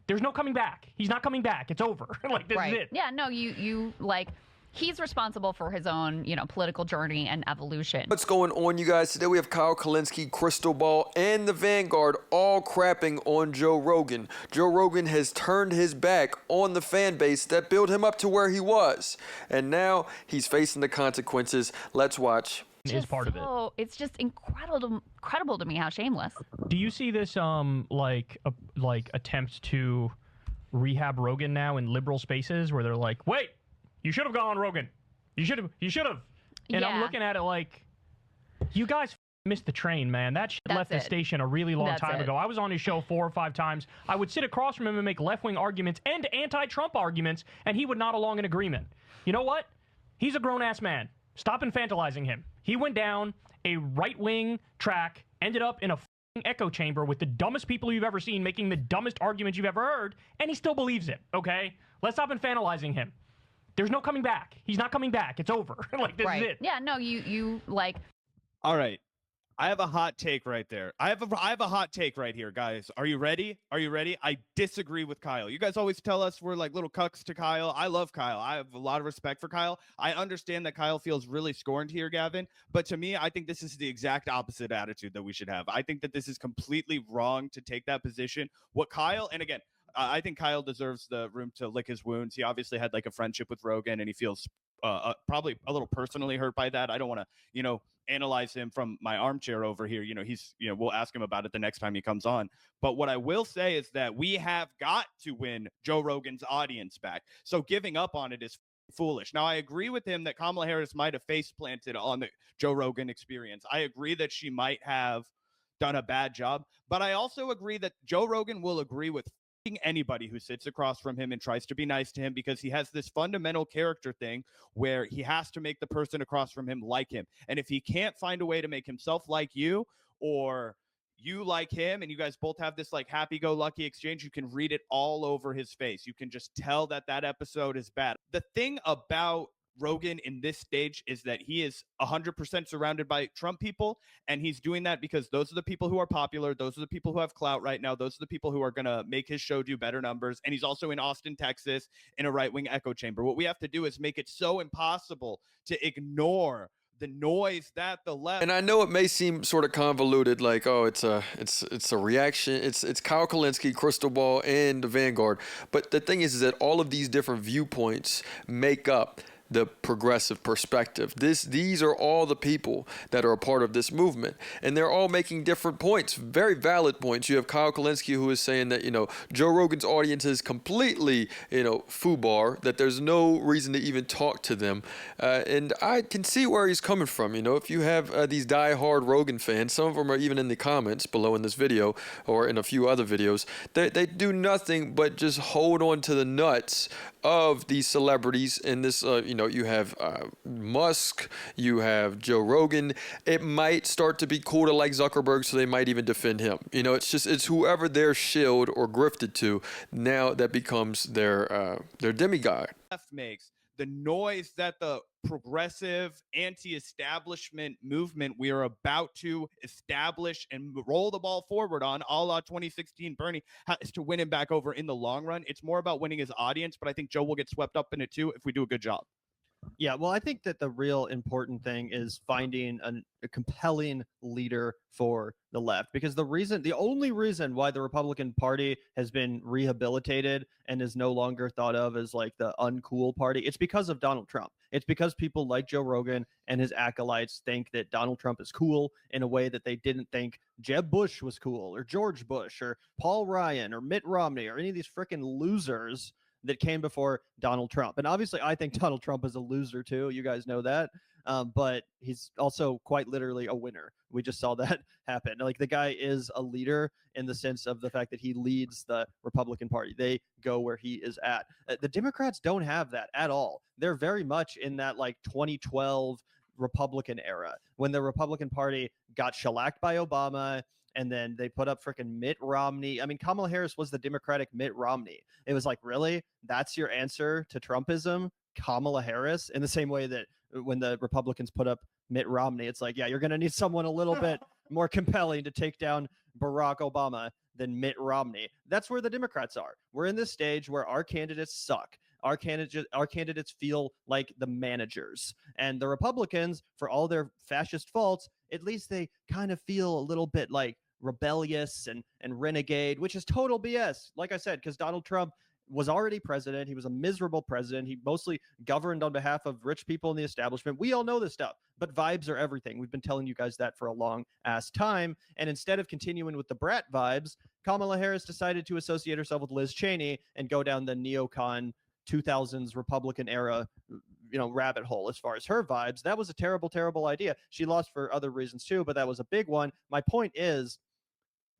There's no coming back. He's not coming back. It's over. Like, this is it. Yeah, no, he's responsible for his own, political journey and evolution. What's going on, you guys? Today we have Kyle Kulinski, Crystal Ball, and the Vanguard all crapping on Joe Rogan. Joe Rogan has turned his back on the fan base that built him up to where he was. And now he's facing the consequences. Let's watch. Is part of it. It's just incredible to me how shameless. Do you see this like attempts to rehab Rogan now in liberal spaces where they're like, wait, you should have gone on Rogan. You should have. And Yeah. I'm looking at it like, you guys missed the train, man. That shit left the station a really long time ago. I was on his show 4 or 5 times. I would sit across from him and make left-wing arguments and anti-Trump arguments, and he would nod along in agreement. You know what? He's a grown-ass man. Stop infantilizing him. He went down a right-wing track, ended up in a echo chamber with the dumbest people you've ever seen making the dumbest arguments you've ever heard, and he still believes it, okay? Let's stop infantilizing him. There's no coming back. He's not coming back. It's over. Like, this is it. Yeah, no, you All right. I have a hot take right there. I have a hot take right here, guys. Are you ready? Are you ready? I disagree with Kyle. You guys always tell us we're like little cucks to Kyle. I love Kyle. I have a lot of respect for Kyle. I understand that Kyle feels really scorned here, Gavin. But to me, I think this is the exact opposite attitude that we should have. I think that this is completely wrong to take that position. What Kyle, and again, I think Kyle deserves the room to lick his wounds. He obviously had like a friendship with Rogan, and he feels probably a little personally hurt by that. I don't want to, analyze him from my armchair over here. We'll ask him about it the next time he comes on. But what I will say is that we have got to win Joe Rogan's audience back. So giving up on it is foolish. Now, I agree with him that Kamala Harris might have face planted on the Joe Rogan experience. I agree that she might have done a bad job, but I also agree that Joe Rogan will agree with anybody who sits across from him and tries to be nice to him, because he has this fundamental character thing where he has to make the person across from him like him. And if he can't find a way to make himself like you, or you like him, and you guys both have this like happy-go-lucky exchange, you can read it all over his face. You can just tell that episode is bad. The thing about Rogan in this stage is that he is 100% surrounded by Trump people, and he's doing that because those are the people who are popular, those are the people who have clout right now, those are the people who are going to make his show do better numbers, and he's also in Austin, Texas, in a right-wing echo chamber. What we have to do is make it so impossible to ignore the noise that the left. And I know it may seem sort of convoluted, like, oh, it's a reaction. It's Kyle Kulinski, Crystal Ball, and the Vanguard. But the thing is that all of these different viewpoints make up the progressive perspective. These are all the people that are a part of this movement, and they're all making different points, very valid points. You have Kyle Kulinski, who is saying that Joe Rogan's audience is completely foobar, that there's no reason to even talk to them, and I can see where he's coming from. If you have these die-hard Rogan fans, some of them are even in the comments below in this video or in a few other videos, they do nothing but just hold on to the nuts of these celebrities. In this you have Musk, you have Joe Rogan. It might start to be cool to like Zuckerberg, so they might even defend him. It's whoever they're shilled or grifted to now that becomes their demigod. Left makes the noise that the progressive anti-establishment movement we are about to establish and roll the ball forward on, a la 2016 Bernie, is to win him back over in the long run. It's more about winning his audience, but I think Joe will get swept up in it too if we do a good job. Yeah, well, I think that the real important thing is finding a compelling leader for the left, because the only reason why the Republican Party has been rehabilitated and is no longer thought of as like the uncool party, it's because of Donald Trump. It's because people like Joe Rogan and his acolytes think that Donald Trump is cool in a way that they didn't think Jeb Bush was cool, or George Bush, or Paul Ryan, or Mitt Romney, or any of these freaking losers that came before Donald Trump. And obviously, I think Donald Trump is a loser too. You guys know that. But he's also quite literally a winner. We just saw that happen. Like, the guy is a leader in the sense of the fact that he leads the Republican Party. They go where he is at. The Democrats don't have that at all. They're very much in that like 2012 Republican era, when the Republican Party got shellacked by Obama, and then they put up freaking Mitt Romney. I mean, Kamala Harris was the Democratic Mitt Romney. It was like, really? That's your answer to Trumpism? Kamala Harris? In the same way that when the Republicans put up Mitt Romney, it's like, yeah, you're going to need someone a little bit more compelling to take down Barack Obama. than Mitt Romney. That's where the Democrats are. We're in this stage where our candidates suck. Our candidates feel like the managers. And the Republicans, for all their fascist faults, at least they kind of feel a little bit like rebellious and renegade, which is total BS. Like I said, because Donald Trump was already president. He was a miserable president. He mostly governed on behalf of rich people in the establishment. We all know this stuff, but vibes are everything. We've been telling you guys that for a long ass time. And instead of continuing with the brat vibes, Kamala Harris decided to associate herself with Liz Cheney and go down the neocon 2000s Republican era, rabbit hole as far as her vibes. That was a terrible, terrible idea. She lost for other reasons too, but that was a big one. My point is,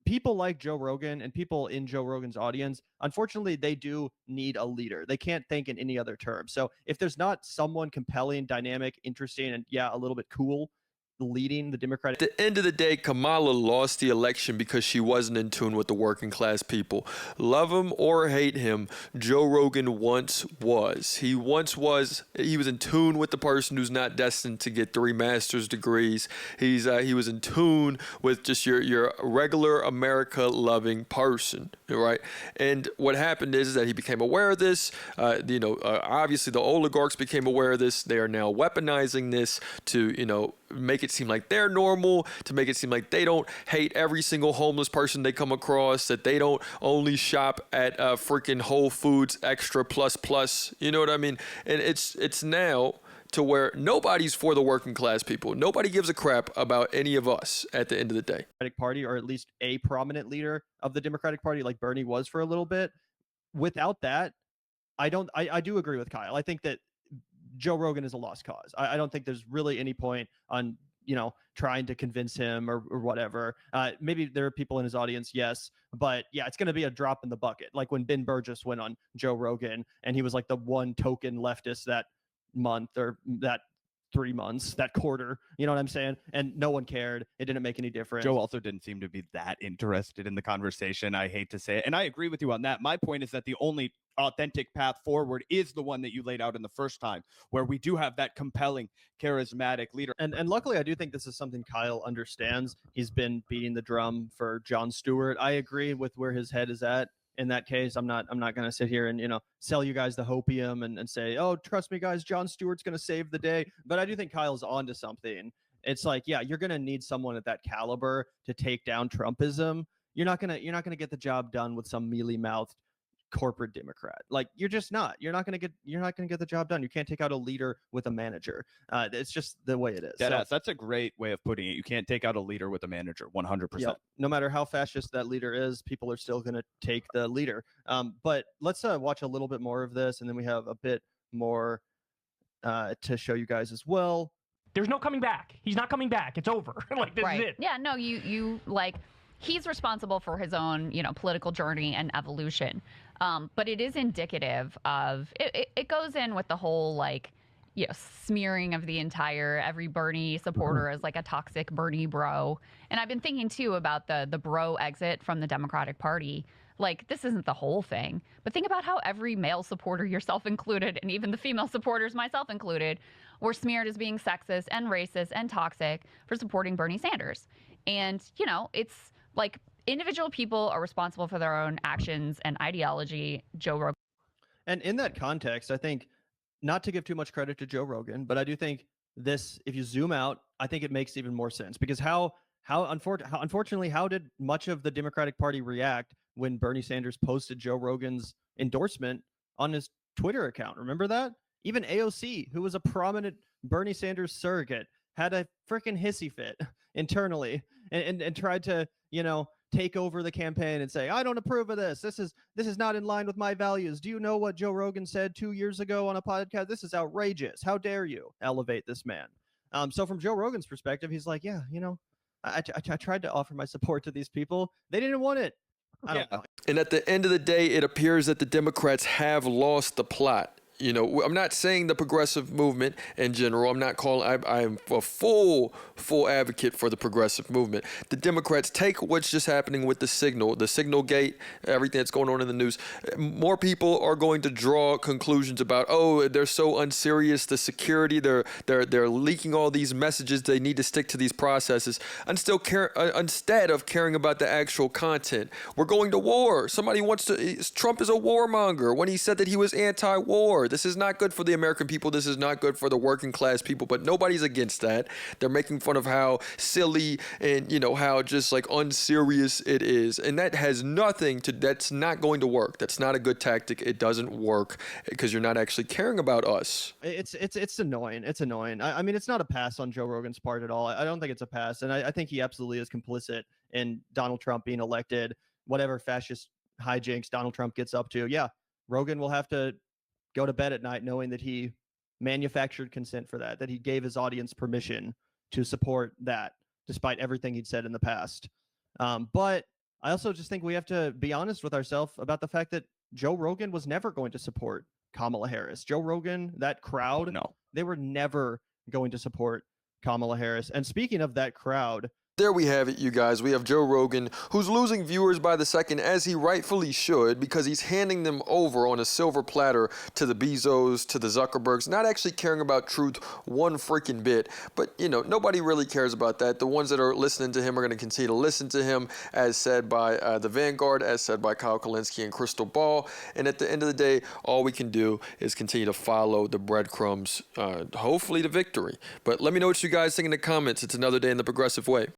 people like Joe Rogan and people in Joe Rogan's audience, unfortunately, they do need a leader. They can't think in any other terms. So if there's not someone compelling, dynamic, interesting, and a little bit cool leading the Democratic... At the end of the day, Kamala lost the election because she wasn't in tune with the working class people. Love him or hate him, Joe Rogan once was. He was in tune with the person who's not destined to get 3 master's degrees. He was in tune with just your regular America-loving person, right? And what happened is that he became aware of this. Obviously the oligarchs became aware of this. They are now weaponizing this to, make it seem like they're normal, to make it seem like they don't hate every single homeless person they come across, that they don't only shop at freaking Whole Foods Extra plus, you know what I mean? And it's now to where nobody's for the working class people. Nobody gives a crap about any of us at the end of the day. Democratic Party, or at least a prominent leader of the Democratic Party, like Bernie was for a little bit. Without that, I do agree with Kyle. I think that Joe Rogan is a lost cause. I don't think there's really any point on, trying to convince him or whatever. Maybe there are people in his audience, yes, but it's going to be a drop in the bucket. Like when Ben Burgess went on Joe Rogan and he was like the one token leftist that month or that 3 months, that quarter, you know what I'm saying? And no one cared. It didn't make any difference. Joe also didn't seem to be that interested in the conversation. I hate to say it. And I agree with you on that. My point is that the only authentic path forward is the one that you laid out in the first time, where we do have that compelling, charismatic leader. And luckily, I do think this is something Kyle understands. He's been beating the drum for Jon Stewart. I agree with where his head is at. In that case, I'm not going to sit here and sell you guys the hopium and say, oh, trust me guys, Jon Stewart's going to save the day. But I do think Kyle's onto something. It's like, you're going to need someone at that caliber to take down Trumpism. You're not going to get the job done with some mealy-mouthed corporate Democrat. Like, you're just not. You're not going to get the job done. You can't take out a leader with a manager. It's just the way it is. That's a great way of putting it. You can't take out a leader with a manager. 100%. Yeah. No matter how fascist that leader is, people are still going to take the leader. But let's watch a little bit more of this, and then we have a bit more to show you guys as well. There's no coming back. He's not coming back. It's over. Like, this is it. Yeah, no, you like, he's responsible for his own, political journey and evolution. But it is indicative of, it goes in with the whole, like, smearing of the every Bernie supporter as like a toxic Bernie bro. And I've been thinking too about the bro exit from the Democratic Party. Like, this isn't the whole thing, but think about how every male supporter, yourself included, and even the female supporters, myself included, were smeared as being sexist and racist and toxic for supporting Bernie Sanders. And, it's like, individual people are responsible for their own actions and ideology. Joe Rogan. And in that context, I think, not to give too much credit to Joe Rogan, but I do think this, if you zoom out, I think it makes even more sense, because unfortunately, how did much of the Democratic Party react when Bernie Sanders posted Joe Rogan's endorsement on his Twitter account? Remember that? Even AOC, who was a prominent Bernie Sanders surrogate, had a freaking hissy fit internally and tried to, take over the campaign and say, I don't approve of this. This is not in line with my values. Do you know what Joe Rogan said 2 years ago on a podcast? This is outrageous. How dare you elevate this man? So from Joe Rogan's perspective, he's like, I tried to offer my support to these people. They didn't want it. I don't know. And at the end of the day, it appears that the Democrats have lost the plot. I'm not saying the progressive movement in general. I'm not calling. I'm a full advocate for the progressive movement. The Democrats, take what's just happening with the signal gate, everything that's going on in the news. More people are going to draw conclusions about, oh, they're so unserious. The security, they're leaking all these messages. They need to stick to these processes, and still instead of caring about the actual content. We're going to war. Trump is a warmonger when he said that he was anti-war. This is not good for the American people. This is not good for the working class people, but nobody's against that. They're making fun of how silly and, how just like unserious it is. And that has that's not going to work. That's not a good tactic. It doesn't work because you're not actually caring about us. It's annoying. It's annoying. I mean, it's not a pass on Joe Rogan's part at all. I don't think it's a pass. And I think he absolutely is complicit in Donald Trump being elected, whatever fascist hijinks Donald Trump gets up to. Yeah, Rogan will have to go to bed at night knowing that he manufactured consent for that he gave his audience permission to support that, despite everything he'd said in the past. But I also just think we have to be honest with ourselves about the fact that Joe Rogan was never going to support Kamala Harris. Joe Rogan, that crowd, they were never going to support Kamala Harris. And speaking of that crowd, there we have it, you guys. We have Joe Rogan, who's losing viewers by the second, as he rightfully should, because he's handing them over on a silver platter to the Bezos, to the Zuckerbergs, not actually caring about truth one freaking bit. But, nobody really cares about that. The ones that are listening to him are going to continue to listen to him, as said by the Vanguard, as said by Kyle Kulinski and Crystal Ball. And at the end of the day, all we can do is continue to follow the breadcrumbs, hopefully to victory. But let me know what you guys think in the comments. It's another day in the progressive way.